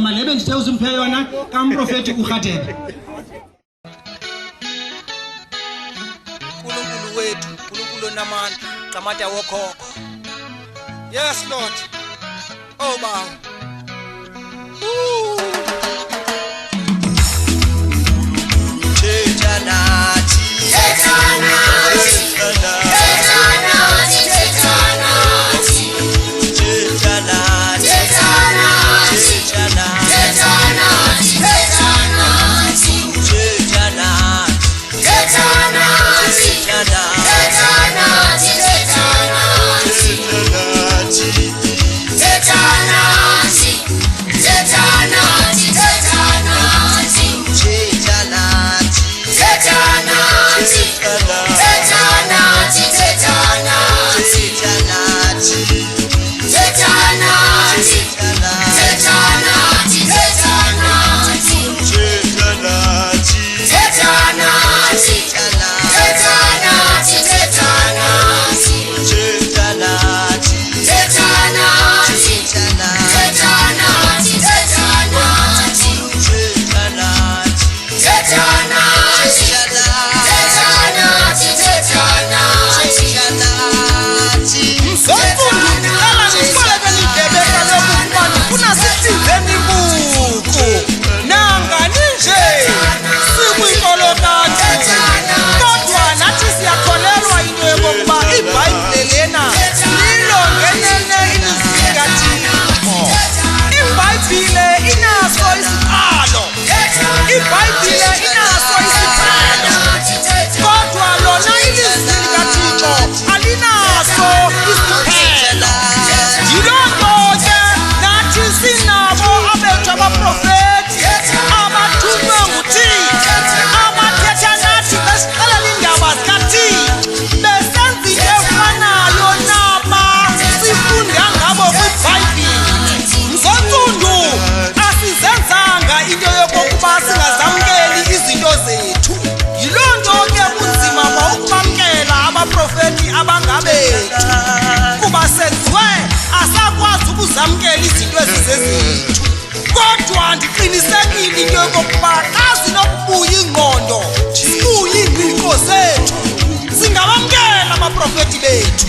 nyama lebe ndithe uzimphe yona kamprofeti uRhatebe. uNkulunkulu wethu, uNkulunkulu onamandla, Gqamatha wokhokho. Yes Lord. Oh Baba. Abangabethu kuba senziwe asakwazi ukuzamkela izinto ezizezithu kodwa ndiqinisekile into yokuba azinokubuya ingqondo sibuye ingqiqo zethu singabamkela abaprofeti bethu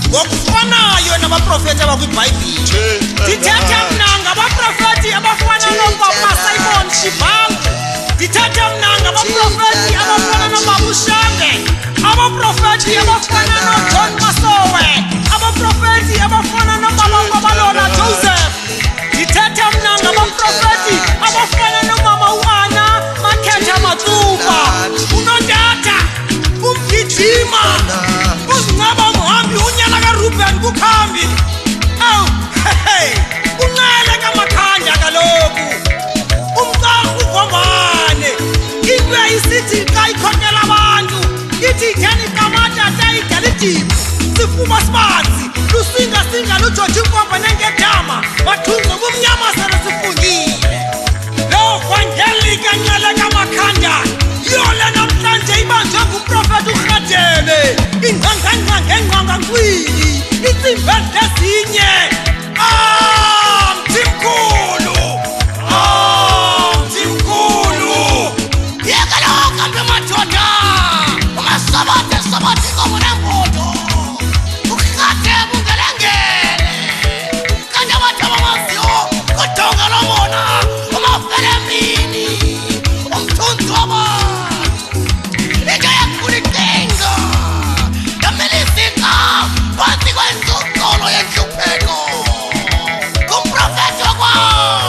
ngokufanayo nabaprofeti abakwiBhayibhile. Ndithetha mna ngabaprofeti abafana noPapa Simon Shivambu, ndithetha mna ngabaprofeti abafana noBaba Shange, abaprofeti abafana noJohn Masowe, abaprofeti abafana noBaba Babalola Joseph. Ndithetha mna ngabaprofeti abafana nomama uAnna Makhetha Matsuba, uNondata, uMgijima, uZingcaba Mhambi, uNyana kaRuben Bukhambi. Awu, uNcele kaMakhanda kaloku, uMqarhu Gombane. Into isithi xa ikhokela abantu ithi itheni Gqamatha tayidalidibi sifuma sibanzi lusinga lujoji inkomba nengedama bathunze kumnyama sele sifungile. Lo kwangeli kaNcele kaMakhanda yole namhlanje ibanjwe nguprofeti uRhatebe ingqangqanga nkwili itsimbe ezinye. Mthimkhulu yekaloka bemadoda umasabathe komunengodo uRhatebe ungelengele kanti abantu abamaziyo kodonga lomona umafelemini umthunzi wabantu into yakhula iqinga yamelisika phansi kwenzucolo yenhlupheko kumprofeti wakwayo.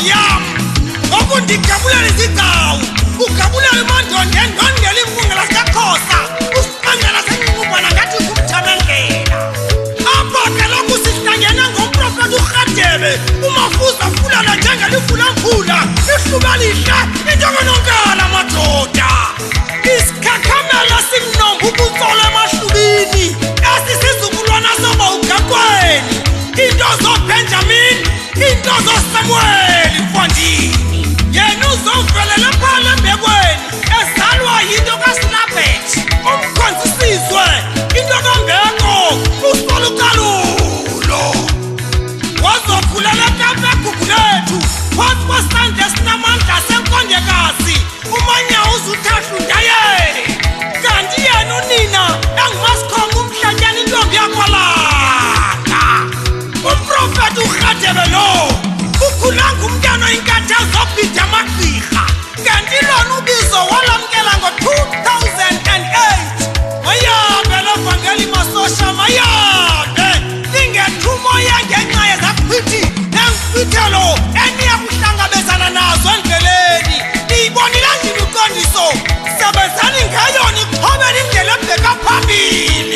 ntombi yam ngoku ndigabulela izigcawu ugabulela imandonde ndondela imfungela sikakhosa usibangela senqubana ngathi kumthamengela apha kaloku sihlangene ngomprofeti uRhadebe uMafuza fulana njengelifulamfula ihluba lihle intokononkala madoda isikhakamela simnomba ukutsola emahlubini esisizukulwana soba ugaqweni into zoBenjamin into zoSamuel mfondini yena uzovelela phala embekweni ezalwa yinto kaSilabhethi umkhonzisizwe into kambeko usolukalulo wazokhulela eKapa eGugulethu phansi kwesandla esinamandla senkondekazi uManyawuza uThahla uNdayeni kanti yena unina engumasikhongo umhlatyana intombi yakwalanga umprofeti uRhadebe lo ukhulanga umntana oyinkathalo zobhida amagqirha kanti lona ubizo walamkela ngo-2008 mayabe lovangeli masosha mayabe lingethumoya ngenxa yezaqhithi nengqithelo eniya kuhlangabezana nazo endleleni niyibonile njini uqondiso sebenzani ngeyona iqhobela indlela ebheka phambili